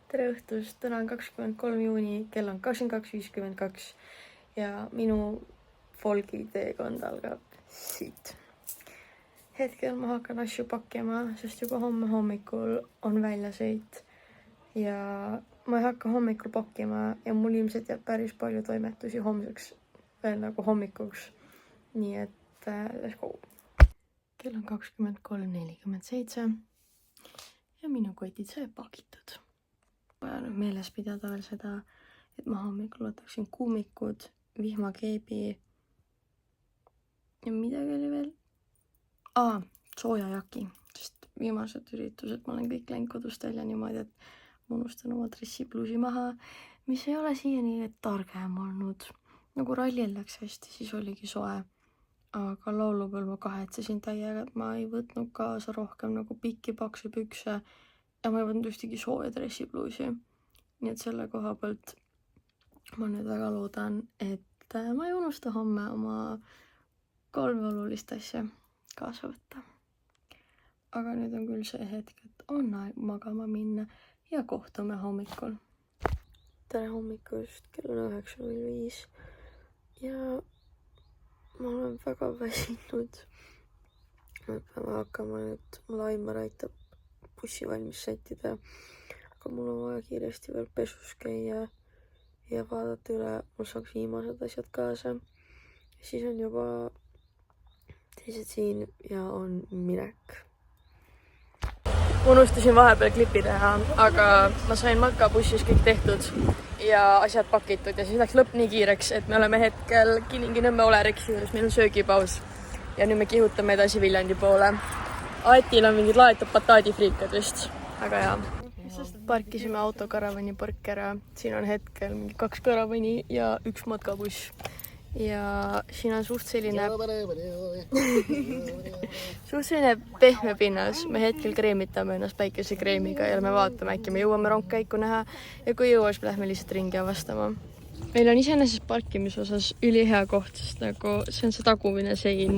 Tere õhtust, täna on 23. juuni, kell on 22.52 ja minu folgi teekond algab siit. Hetkel ma hakkan asju pakkima, sest juba homme hommikul on väljasõit ja ma ei hakka hommikul pakkima ja mul ilmselt jääb päris palju toimetusi homseks veel nagu hommikuks. Nii et let's go. Kell on 23.47 ja minu kotid sai pakitud. Vaja nüüd meeles pidada veel seda, et ma hommikul võtaksin kuumikud, vihmakeebi ja midagi oli veel. Soojajaki, sest viimased üritused ma olen kõik läinud kodust välja niimoodi, et ma unustan oma dressipluusi maha, mis ei ole siiani targem olnud. Nagu rallil läks hästi, siis oligi soe. Aga laulupõl ma kahetsesin täiega, et ma ei võtnud kaasa rohkem nagu pikki pakse pükse ja ma ei võtnud ühtegi sooja dressipluusi. Nii et selle koha pealt ma nüüd väga loodan, et ma ei unusta homme oma 3 olulist asja kaasa võtta. Aga nüüd on küll see hetk, et on aeg magama minna ja kohtume hommikul. Tere hommikust, kell on 9.05 ja ma olen väga väsinud. Me peame hakkama nüüd, mul Aimar aitab bussi valmis sättida, aga mul on vaja kiiresti veel pesus käia ja vaadata üle, mul saaks viimased asjad kaasa. Siis on juba teised siin ja on minek. Unustasin vahepeal klipi teha, aga ma sain matkabussis kõik tehtud ja asjad pakitud ja siis läks lõpp nii kiireks, et me oleme hetkel Kilingi-Nõmme Oleriksi juures, meil on söögipaus ja nüüd me kihutame edasi Viljandi poole. Atil on mingid laetud bataadifriikad vist, aga jaa. Parkisime auto karavani park ära, siin on hetkel mingi 2 karavani ja 1 matkabuss. Ja siin on suht selline pehme pinnas. Me hetkel kreemitame ennast päikesekreemiga ja me vaatame, äkki me jõuame rongkäiku näha ja kui jõuas, me lähme lihtsalt ringi avastama. Meil on iseenesest parkimise osas ülihea koht, sest nagu see on see tagumine sein,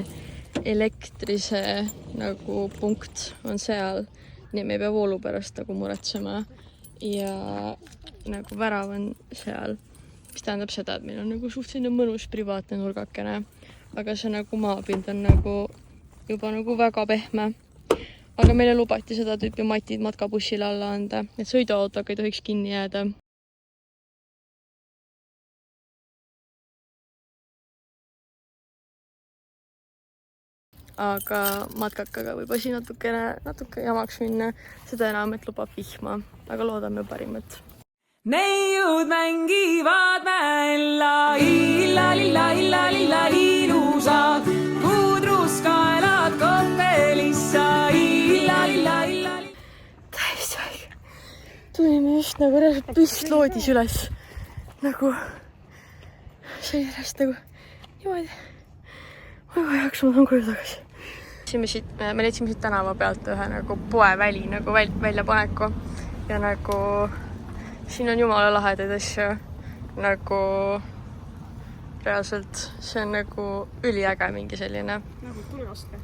elektrise nagu punkt on seal, nii me ei pea voolu pärast nagu muretsema ja nagu värav on seal. Mis tähendab seda, et meil on nagu suht selline mõnus privaatne nurgakene, aga see nagu maapind on nagu juba nagu väga pehme. Aga meile lubati seda tüüpi matid matkabussile alla anda, et sõiduautoga ei tohiks kinni jääda. Aga matkakaga võib asi natuke jamaks minna, seda enam, et lubab vihma, aga loodame parimat. Neiud mängivad mäella, illa ilusad, puudruskaelad kopelissa, illa. Täiesti haige. Tulime just nagu reaalselt püstloodis üles. Nagu see järjest nagu niimoodi. Ma juba jaks, ma tahan koju tagasi. Me leidsime siit tänava pealt ühe nagu poeväli nagu väljapaneku ja nagu siin on jumala lahedaid asju, nagu reaalselt see on nagu üliäge mingi selline. Nagu tulevast või?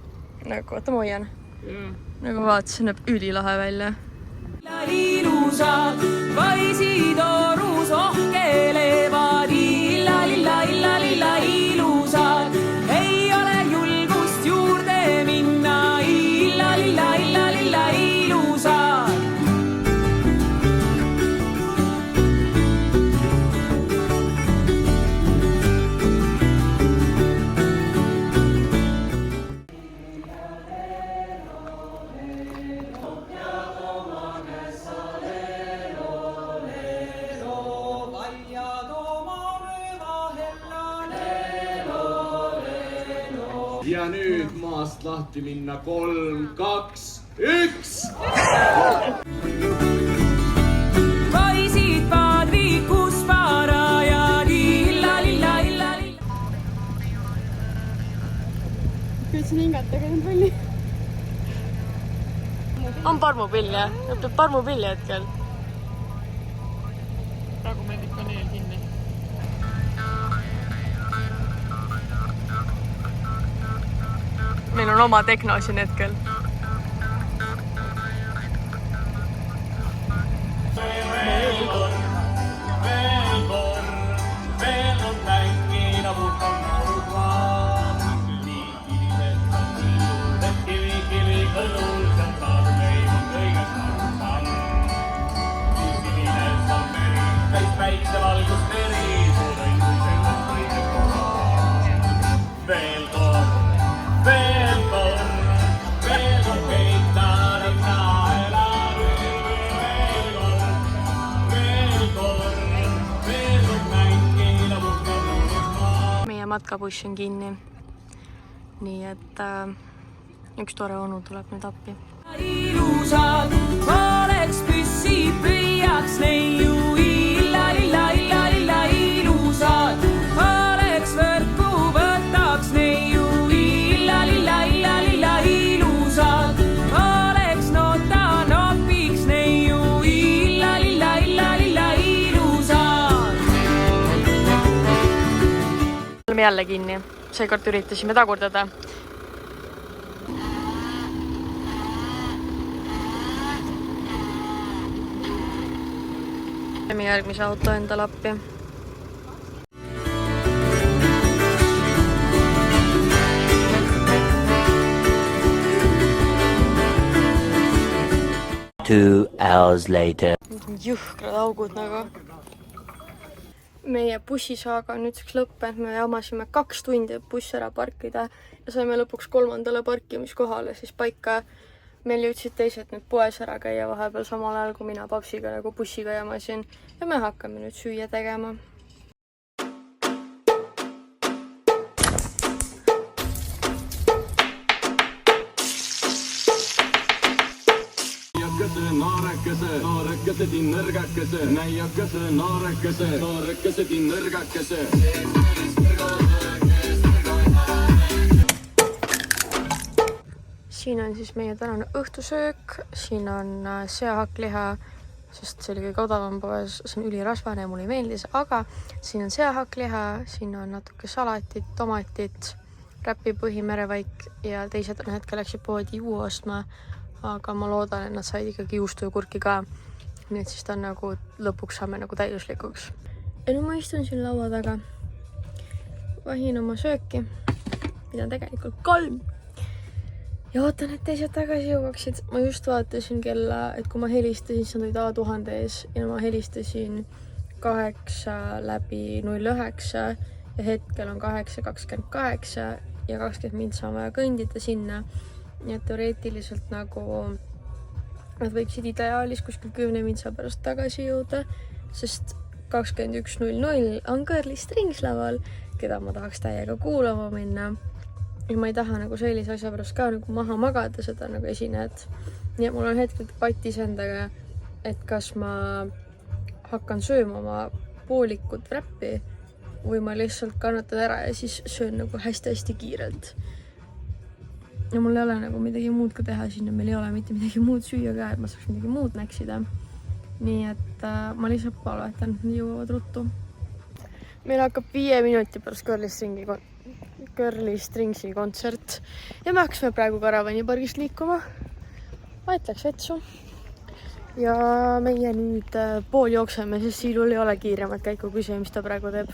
Nagu, oota ma hoian. Nagu vaat, see näeb ülilahe välja. Ilusad, vaisid orus ohkelevad, illa ilusad, ei ole julgust juurde minna, illa ilusad. Ja nüüd maast lahti minna 3, 2, 1! Vaisid padvikus parajad, illa. Püüdsin hingata, aga nüüd rolli. On parmupill, jah? Õpib parmupill hetkel. Praegu meeldib kaneel kinni. Meil on oma tehno siin hetkel. Meil matkabuss on kinni. Nii et üks tore onu tuleb nüüd appi. Ilusad oleks püssi püüaks neiu illa ilusad oleks võrku võtaks neiu illa ilusad oleks nota nopiks neiu illa ilusad. Oleme jälle kinni. Seekord üritasime tagurdada. Teeme järgmise auto endale appi. Two hours later. Jõhkrad augud nagu. Meie bussisaaga on nüüdseks lõppenud. Me jamasime 2 tundi buss ära parkida ja saime lõpuks 3. parkimiskohale siis paika. Meil jõudsid teised nüüd poes ära käia vahepeal samal ajal, kui mina papsiga nagu bussiga jamasin. Ja me hakkame nüüd süüa tegema. Naarekese, tinnergakese, näiakese, naarekese, tinnergakese. Siin on siis meie tänane õhtusöök. Siin on seahakkliha, sest see oli kõige odavam poes. See on ülirasvane ja mulle ei meeldis, aga siin on seahakkliha, siin on natuke salatit, tomatit, räpipõhi, merevaik ja teised on hetkel läksid poodi juua ostma, aga ma loodan, et nad said ikkagi juustu ja kurki ka. Nii et siis ta on nagu lõpuks saame nagu täiuslikuks. Ja nüüd ma istun siin laua taga. Vahin oma sööki, mida on tegelikult 3. Ja ootan, et teised tagasi jõuaksid. Ma just vaatasin kella, et kui ma helistasin, siis nad olid A1000 ees ja ma helistasin 8:09 ja hetkel on 8:28 ja 20 mintsa on vaja kõndida sinna. Nii et teoreetiliselt nagu nad võiksid ideaalis kuskil 10 mintsa pärast tagasi jõuda, sest 21:00 on Girly Strings laval, keda ma tahaks täiega kuulama minna. Ja ma ei taha nagu sellise asja pärast ka nagu maha magada seda nagu esinejat. Nii et mul on hetkel patis endaga, et kas ma hakkan sööma oma poolikut räppi või ma lihtsalt kannatan ära ja siis söön nagu hästi-hästi kiirelt. Ja mul ei ole nagu midagi muud ka teha sinna, meil ei ole mitte midagi muud süüa ka, et ma saaks midagi muud näksida. Nii et ma lihtsalt palvetan, et nad jõuavad ruttu. Meil hakkab 5 minuti pärast Girly Stringsi kontsert ja me hakkasime praegu karavanipargist liikuma. Ait läks vetsu ja meie nüüd pool jookseme, sest Siilul ei ole kiiremat käiku küsima, mis ta praegu teeb.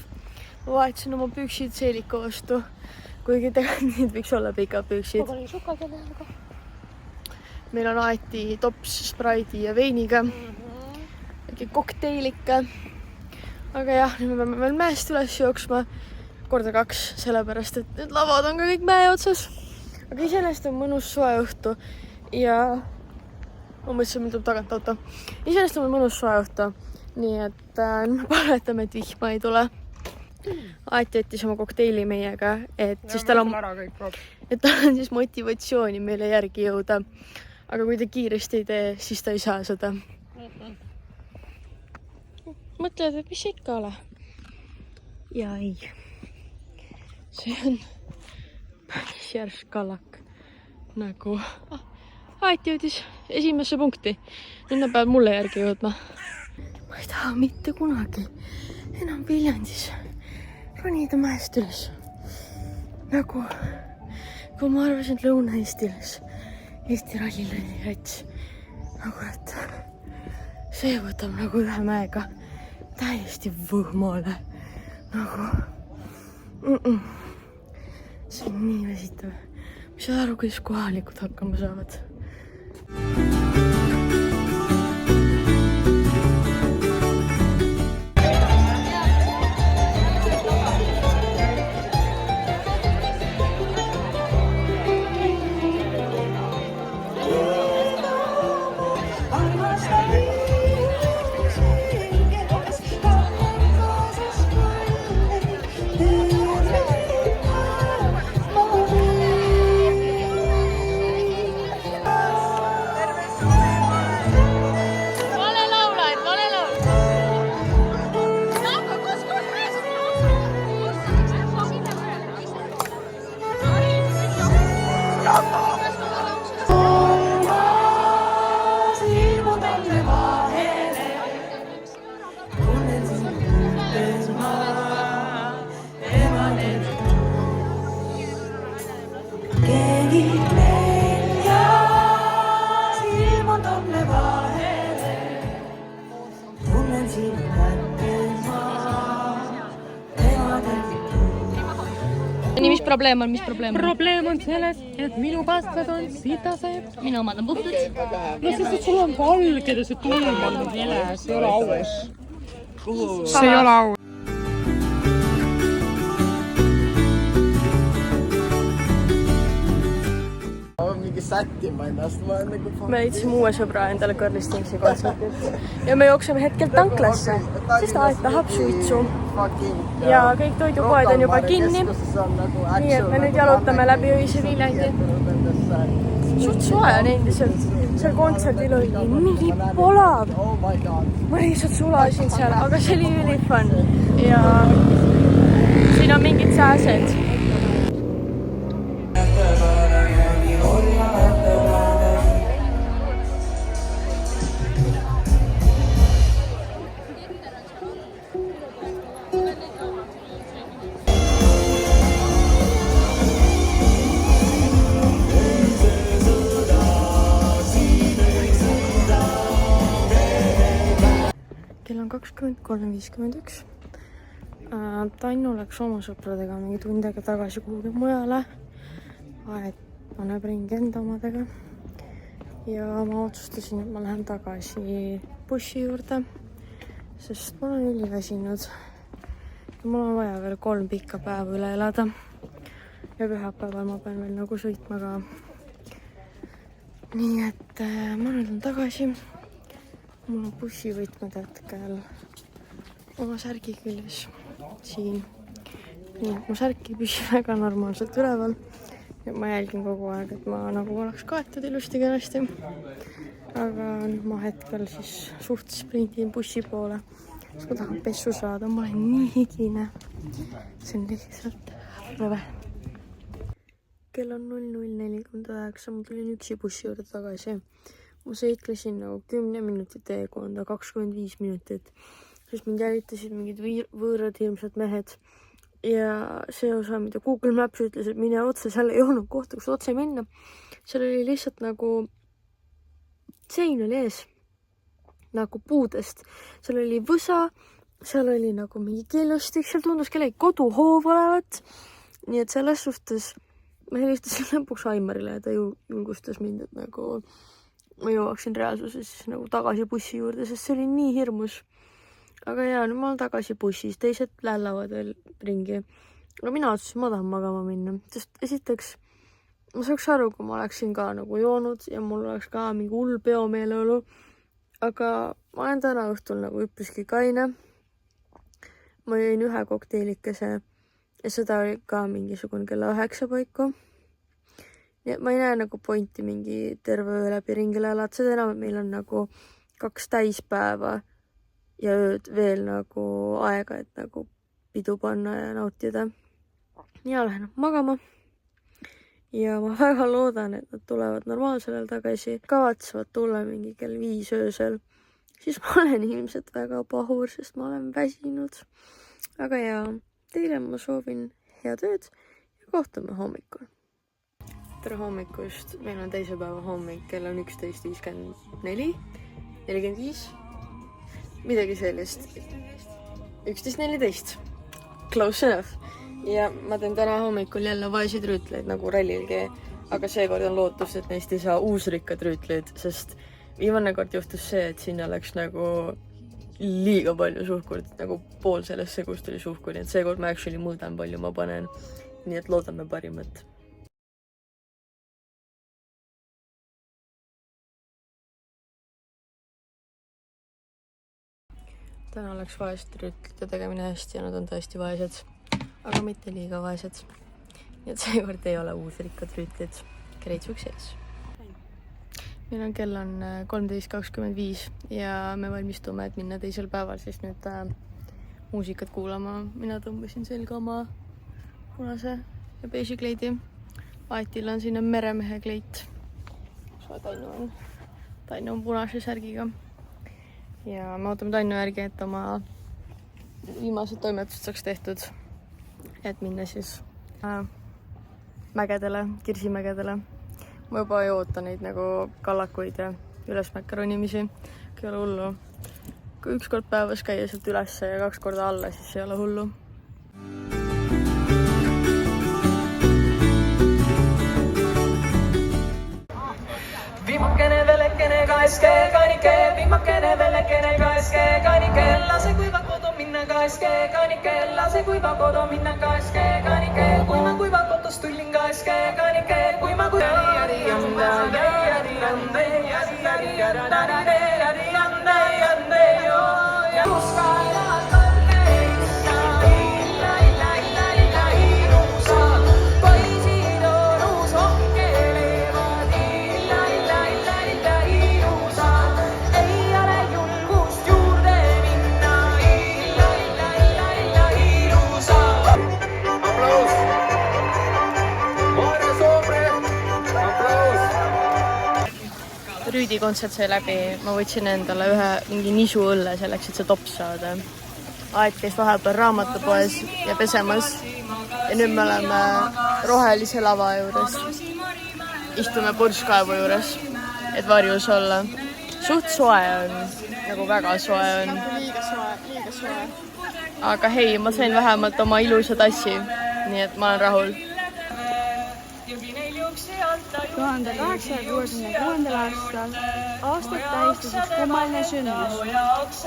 Ma vahetasin oma püksid seeliku vastu, kuigi tegelikult need võiks olla pikad püksid. Meil on aeti tops, spraidi ja veiniga. Kokteilike. Aga jah, nüüd me peame veel mäest üles jooksma korda 2, sellepärast et need lavad on ka kõik mäe otsas. Aga iseenesest on mõnus soe õhtu ja ma mõtlesin, meil tuleb tagant auto. Iseenesest on mõnus soe õhtu, nii et me palvetame, et vihma ei tule. Aati jättis oma kokteili meiega, et siis tal on siis motivatsiooni meile järgi jõuda. Aga kui ta kiiresti ei tee, siis ta ei saa seda. Mõtled, et mis ikka ole? Ja ei. See on päris järsk kallak. Nagu Aati jõudis esimesse punkti. Nüüd nad peavad mulle järgi jõudma. Ma ei taha mitte kunagi enam Viljandis ronida mäest üles. Nagu kui ma arvasin, et Lõuna-Eestilis Eesti rallil oli rats. Nagu et see võtab nagu ühe mäega täiesti võhmale. Nagu see on nii väsitav. Ma ei saa aru, kuidas kohalikud hakkama saavad. nii, mis probleem on, probleem on selles, et minu pastlad on sitased. minu omad on puhtad. No sest, et sul on valged ja see tulm on hele, see ei ole aus. See ei ole aus. sättima ennast, ma olen nagu... Me leidsime uue sõbra endale Girl Stingsi kontsertilt ja me jookseme hetkel tanklasse, sest aeg tahab suitsu. Ja kõik toidupoed on juba kinni, nii et me nüüd jalutame läbi öise Viljandi. Suht soe on endiselt, seal kontserdil oli nii polav. Ma lihtsalt sulasin seal, aga see oli ülifun ja siin on mingid sääsed. Kell on 23:51. Tannu läks oma sõpradega mingi tund aega tagasi kuhugi mujale. Aed paneb ringi enda omadega. Ja ma otsustasin, et ma lähen tagasi bussi juurde, sest ma olen üliväsinud. Ja mul on vaja veel 3 pikka päeva üle elada. Ja pühapäeval ma pean veel nagu sõitma ka. Nii et ma nüüd olen tagasi. Mul on bussivõtmed hetkel oma särgi küljes siin. Nii et mu särk ei püsi väga normaalselt üleval. Ja ma jälgin kogu aeg, et ma nagu oleks kaetud ilusti kenasti. Aga nüüd ma hetkel siis suht sprindin bussi poole. Sest ma tahan pessu saada, ma olen nii higine. See on lihtsalt rõve. Kell on 00:49, ma tulin üksi bussi juurde tagasi. Ma sõitlesin nagu 10 minutit teekonda, 25 minutit, sest mind jälitasid mingid võõrad hirmsad mehed. Ja see osa, mida Google Maps ütles, et mine otse, seal ei olnud kohta, kus otse minna. Seal oli lihtsalt nagu sein oli ees, nagu puudest. Seal oli võsa, seal oli nagu mingi killustik, seal tundus kellegi koduhoov olevat. Nii et selles suhtes ma helistasin lõpuks Aimarile ja ta julgustas mind, et nagu ma jõuaksin reaalsuses siis nagu tagasi bussi juurde, sest see oli nii hirmus. Aga jaa, nüüd ma olen tagasi bussis, teised lällavad veel ringi. Aga mina otsusin, ma tahan magama minna, sest esiteks ma saaks aru, kui ma oleksin ka nagu joonud ja mul oleks ka mingi hull peomeeleolu. Aga ma olen täna õhtul nagu üpriski kaine. Ma jõin 1 kokteilikese ja seda oli ka mingisugune kella 9 paiku. Nii et ma ei näe nagu pointi mingi terve öö läbi ringile elada. Seda enam, et meil on nagu 2 täispäeva ja ööd veel nagu aega, et nagu pidu panna ja nautida. Ja lähen magama. Ja ma väga loodan, et nad tulevad normaalsel tagasi. Kavatsevad tulla mingi kell 5 öösel. Siis ma olen ilmselt väga pahur, sest ma olen väsinud. Aga jaa, teile ma soovin head ööd ja kohtume hommikul. Tere hommikust, meil on teise päeva hommik, kell on 11:54, 45, midagi sellist. 11:14, close enough. Ja ma teen täna hommikul jälle vaeseid rüütleid nagu rallilgi, aga seekord on lootus, et neist ei saa uusrikkad rüütleid, sest viimane kord juhtus see, et sinna läks nagu liiga palju suhkurit, nagu pool sellest segust oli suhkuri, et seekord ma actually mõõdan palju ma panen, nii et loodame parimat. Täna läks vaesed rüütlite tegemine hästi ja nad on tõesti vaesed, aga mitte liiga vaesed. Nii et seekord ei ole uusrikkad rüütlid. Great success! Meil on kell on 13:25 ja me valmistume, et minna teisel päeval siis nüüd muusikat kuulama. Mina tõmbasin selga oma punase ja beisi kleidi. Aetil on sinna meremehe kleit. Tainu on punase särgiga. Ja me ootame Tainu järgi, et oma viimased toimetused saaks tehtud. Et minna siis mägedele, Kirsimägedele. Ma juba ei oota neid nagu kallakuid ja ülesmäkka ronimisi. Ei ole hullu. kui 1 kord päevas käia sealt üles ja 2 korda alla, siis ei ole hullu. Viimakene velekene kaeske kanike, viimakene velekene kaeske kanike, lase kuiva kodu minna kaeske kanike, lase kuiva kodu minna kaeske kanike, kui ma kuiva kodus tullin kaeske kanike, kui ma kuiva Rüüdi kontsert sai läbi, ma võtsin endale ühe mingi nisu õlle selleks, et see tops saada. Aet käis vahepeal raamatupoes ja pesemas ja nüüd me oleme rohelise lava juures. Istume purskkaevu juures, et varjus olla. Suht soe on, nagu väga soe on. Liiga soe. Aga hei, ma sain vähemalt oma ilusa tassi, nii et ma olen rahul. 1866. aastal aastat tähistas kummaline sündmus.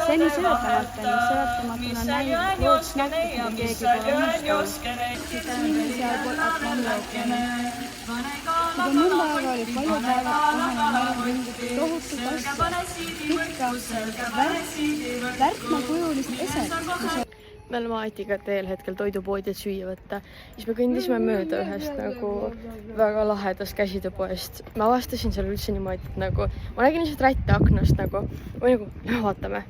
Seni seletamata ning seletamatuna näinud lood nähtud, mida keegi pole unustanud. Sealpool Atlantookeani. Juba mõnda aega olid paljud laevad kohanud merel tohutu tassi, pikka, värtmakujulist eset. Me oleme Aetiga teel hetkel toidupoodi, et süüa võtta. Siis me kõndisime mööda ühest nagu väga lahedast käsitööpoest. Ma avastasin seal üldse niimoodi, et nagu ma nägin lihtsalt rätte aknast nagu, või nagu vaatame.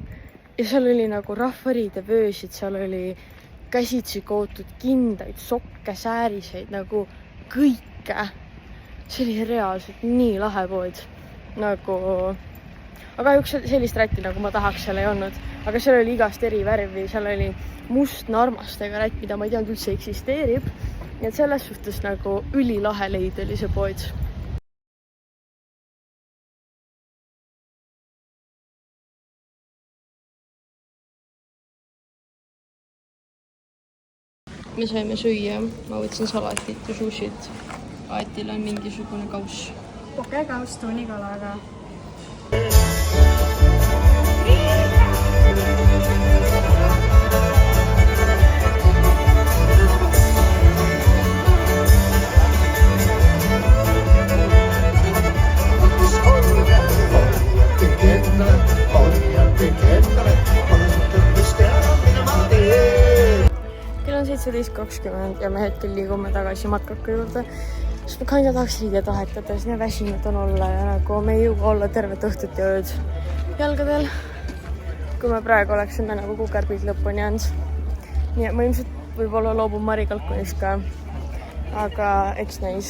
Ja seal oli nagu rahvariide vöösid, seal oli käsitsi kootud kindaid, sokke, sääriseid, nagu kõike. See oli reaalselt nii lahe pood. Nagu... Aga kahjuks sellist rätti, nagu ma tahaks, seal ei olnud. Aga seal oli igast eri värvi, seal oli must narmastega rätt, mida ma ei teadnud üldse eksisteerib. Nii et selles suhtes nagu ülilahe leid oli see pood. Me saime süüa, ma võtsin salatit ja sushit. Aetil on mingisugune kauss. Pokekauss tuunikalaga. Kell on 17:20 ja me hetkel liigume tagasi matkaka juurde. Sest ma kanda tahaks riided vahetada, siis nii väsinud on olla ja nagu me ei jõua olla tervet õhtut ja ööd jalgadel. Kui me praegu oleksime nagu kukerpiid lõpuni jäänud. Nii et ma ilmselt võib-olla loobun Marikalkunist ka, aga eks näis.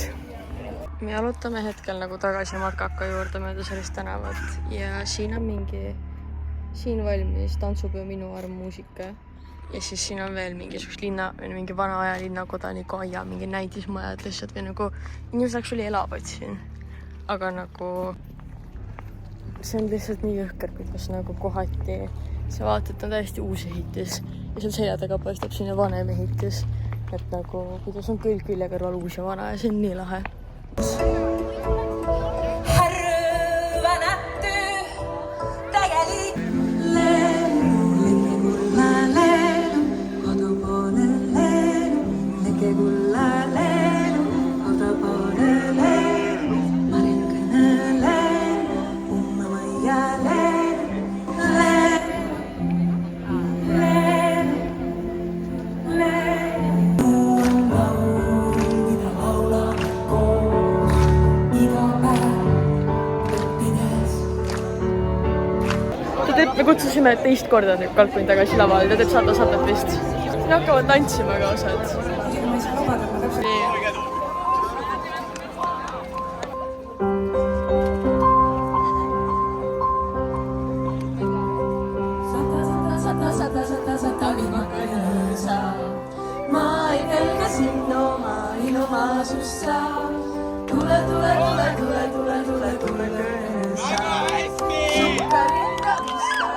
Me jalutame hetkel nagu tagasi matkaka juurde mööda sellist tänavat ja siin on siin valmis tantsupeo Minu arm muusika. Ja siis siin on veel mingisugust mingi vana aja linnakodaniku aia, mingi näidismajad lihtsalt või nagu inimesed actually elavad siin. Aga nagu see on lihtsalt nii jõhker, kuidas nagu kohati sa vaatad, et on täiesti uus ehitis ja seal selja taga paistab sinna vanem ehitis. Et nagu kuidas on külje kõrval uus ja vana ja see on nii lahe. Me kutsusime teist korda Kalkuni tagasi lavale, ta teeb sadat vist. Siin hakkavad tantsima ka osad. Ma ei pelga sind oma ilumasussa. Tule kõõsa. Sukkarinda vista.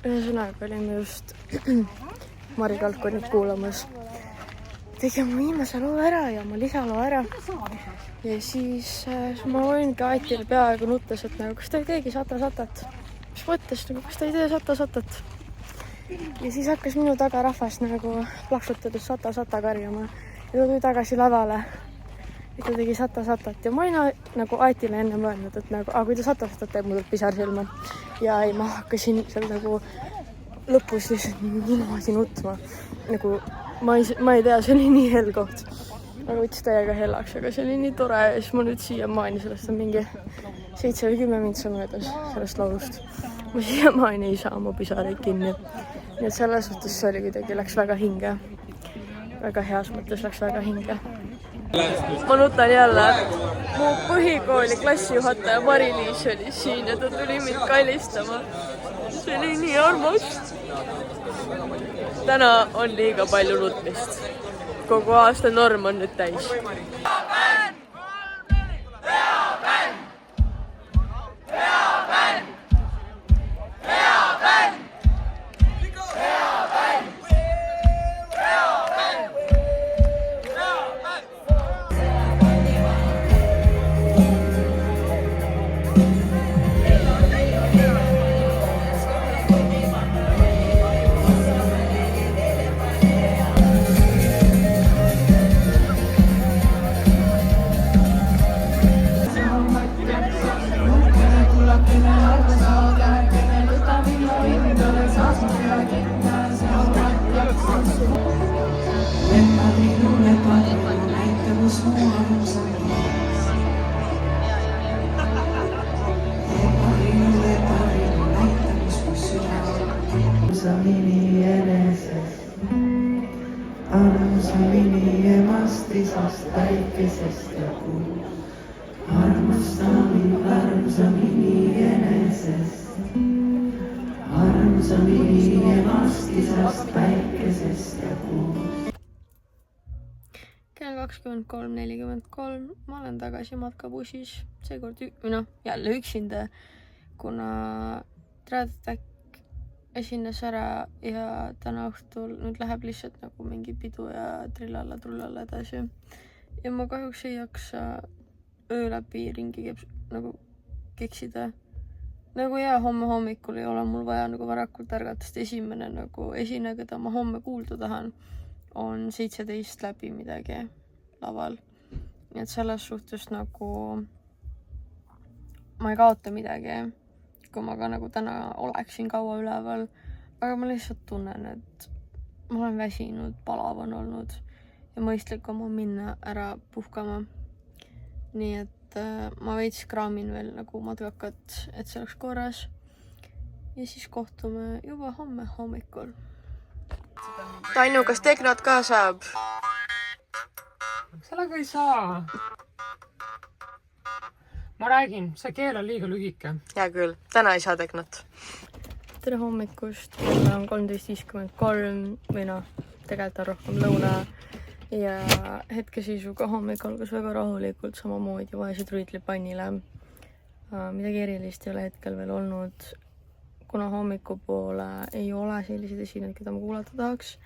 Ühesõnaga olime just Mari Kalkonit kuulamas. Tegin mu viimase loo ära ja mu lisaloo ära. Ja siis ma olingi Aitile peaaegu nuttes, et nagu, kas ta ei teegi Sata-Satat. Mis mõttes, nagu, kas ta ei tee Sata-Satat. Ja siis hakkas minu taga rahvast nagu plaksutades Sata-Sata karjama. Ja ta tuli tagasi lavale. Ja ta tegi Sata-Satat. Ja ma olin nagu Aitile enne mõelnud, et nagu, kui ta Sata-Satat teeb, mul tuleb pisar silma. Ja ei, ma hakkasin seal nagu lõpus lihtsalt niimoodi nutma. Nagu, ma ei tea, see oli nii hell koht. Aga võttis täiega hellaks, aga see oli nii tore. Ja siis ma nüüd siiamaani, sellest on mingi 7 või 10 mintsa möödas sellest laulust. Ma siiamaani ei saa mu pisareid kinni. Nii et selles mõttes see oli kuidagi, läks väga hinge. Väga heas mõttes läks väga hinge. Ma nutan jälle. Mu põhikooli klassijuhataja Mari-Liis oli siin ja ta tuli mind kallistama. See oli nii armas. Täna on liiga palju nutmist. Kogu aasta norm on nüüd täis. Armsamini emast, isast, päikesest ja kuust. Armusta mind armsamini enesest. Armsamini emast, isast, päikesest ja kuust. Kell 23:43, ma olen tagasi matkabussis, seekord jälle üksinda, kuna Tradetek esines ära ja täna õhtul nüüd läheb lihtsalt nagu mingi pidu ja trillalla edasi. Ja ma kahjuks ei jaksa öö läbi ringi nagu keksida. Nagu homme hommikul ei ole mul vaja nagu varakult ärgata, sest esimene nagu esine, keda ma homme kuulda tahan, on 17 läbi midagi laval. Nii et selles suhtes nagu ma ei kaota midagi, kui ma ka nagu täna oleksin kaua üleval, aga ma lihtsalt tunnen, et ma olen väsinud, palav on olnud ja mõistlikum on minna ära puhkama. Nii et ma veits kraamin veel nagu matkakat, et see oleks korras ja siis kohtume juba homme hommikul. Tainu, kas Teknot ka saab? Sellega ei saa. Ma räägin, see keel on liiga lühike. Hea küll, täna ei saa Teknot. Tere hommikust, on 13:53 või tegelikult on rohkem lõuna ja hetkeseisuga hommikul algas väga rahulikult, samamoodi vaesed rüütlid pannile. Midagi erilist ei ole hetkel veel olnud, kuna hommikupoole ei ole selliseid esineid, keda ma kuulata tahaks,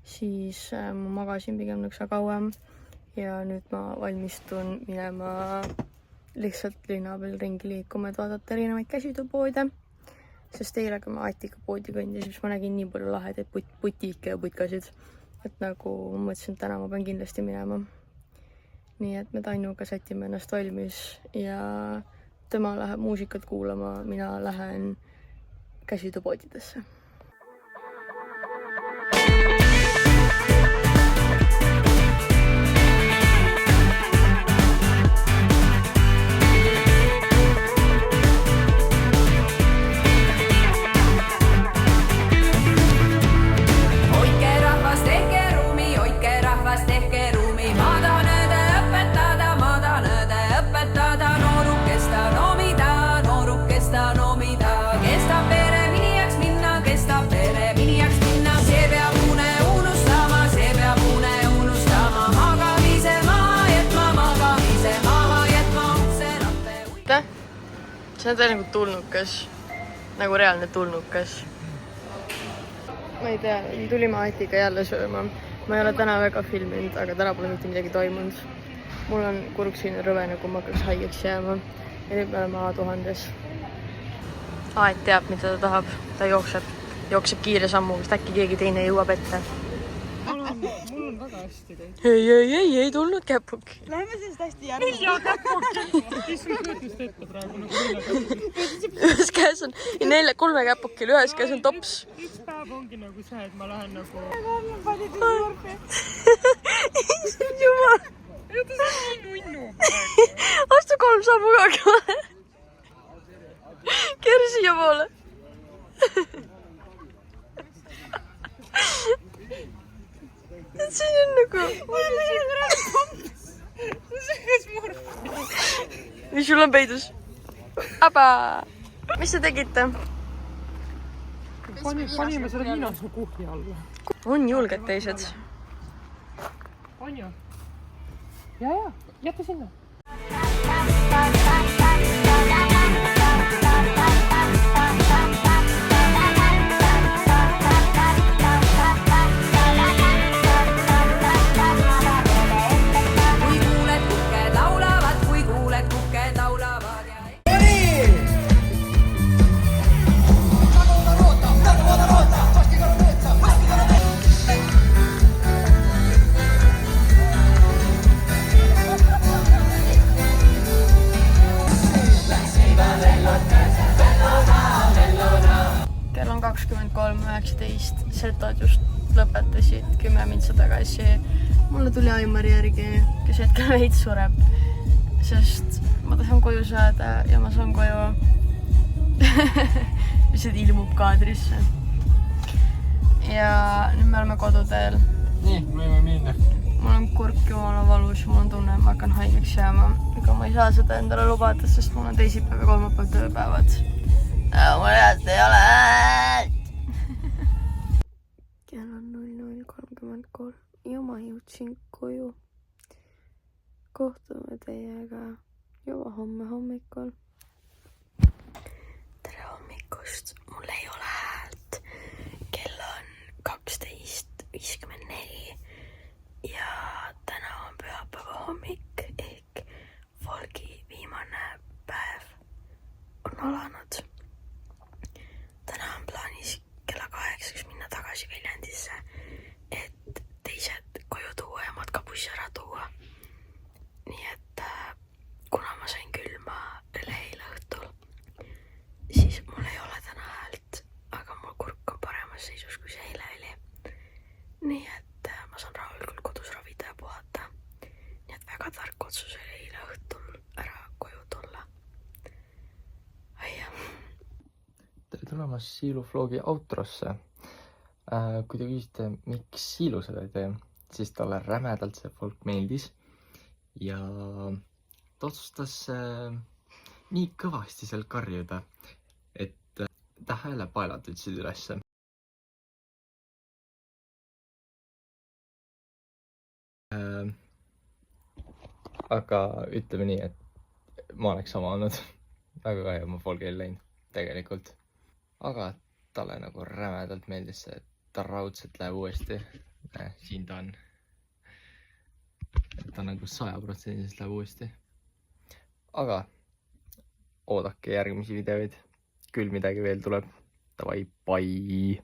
siis ma magasin pigem nõksa kauem ja nüüd ma valmistun minema lihtsalt linna peal ringi liikuma, et vaadata erinevaid käsitööpoode, sest eile, kui ma Atiga poodi kõndis, siis ma nägin nii palju lahedaid butiike ja putkasid, et nagu ma mõtlesin, et täna ma pean kindlasti minema. Nii et me Tainuga sätime ennast valmis ja tema läheb muusikat kuulama, mina lähen käsitööpoodidesse. see on nagu tulnukas. Nagu reaalne tulnukas. Ma ei tea, tulime Atiga jälle sööma. Ma ei ole täna väga filminud, aga täna pole mitte midagi toimunud. Mul on kurk siin rõve, nagu ma hakkaks haigeks jääma. Ja nüüd me oleme A1000-s. Aet teab, mida ta tahab. Ta jookseb kiire sammu, sest äkki keegi teine jõuab ette. Mul on väga hästi kõik. Ei tulnud käpuki. Lähme siis hästi järgi. Ja käpuki! Mis sul kujutust ette praegu nagu 4 käpuki? Ühes käes on 3 käpukil, ühes käes on tops. Üks päev ongi nagu see, et ma lähen nagu... Ma panin teisi juurde. Issand jumal. Ja ta on nii nunnu praegu. Astu 3 sammu kaugemale. Keeri siia poole. Siin on nagu... Mis sul on peidus? Aba! Mis te tegite? Panime selle viina su kuhli alla. On julged teised. On ju? Ja, jäta sinna. Kell on 23:19, setod just lõpetasid 10 mintsa tagasi. Mulle tuli Aimari järgi, kes hetkel veits sureb, sest ma tahan koju saada ja ma saan koju. Lihtsalt ilmub kaadrisse. Ja nüüd me oleme koduteel. Nii, võime minna. Mul on kurk jumala valus, mul on tunne, et ma hakkan haigeks jääma. Aga ma ei saa seda endale lubada, sest mul on teisipäev ja kolmapäev tööpäevad. Mul heast ei ole. Kell on 00:33 ja ma jõudsin koju. Kohtume teiega juba homme hommikul. Tere hommikust, mul ei ole häält. Kell on 12:54 ja täna on pühapäeva hommik ehk Volgi viimane päev on alanud. Täna on plaanis kella 8 minna tagasi Viljandisse, et teised koju tuua ja matkabussi ära tuua. Nii et kuna ma sain külma eile õhtul, siis mul ei ole täna häält, aga mul kurk on paremas seisus, kui see eile oli. Nii et ma saan rahulikult kodus ravida ja puhata. Nii et väga tark otsus oli eile õhtul ära koju tulla. Aia. Tere tulemast Siilu vlogi outrosse. Kui te küsite, miks Siilu seda ei tee, siis talle rämedalt see vlog meeldis ja ta otsustas nii kõvasti seal karjuda, et ta häälepaelad ütlesid ülesse. Aga ütleme nii, et ma oleks sama olnud. Väga kahju, ma vlogi ei läinud tegelikult. Aga talle nagu rämedalt meeldis see, et ta raudselt läheb uuesti. Siin ta on. Ta nagu 100% läheb uuesti. Aga oodake järgmisi videoid. Küll midagi veel tuleb. Davai, bye!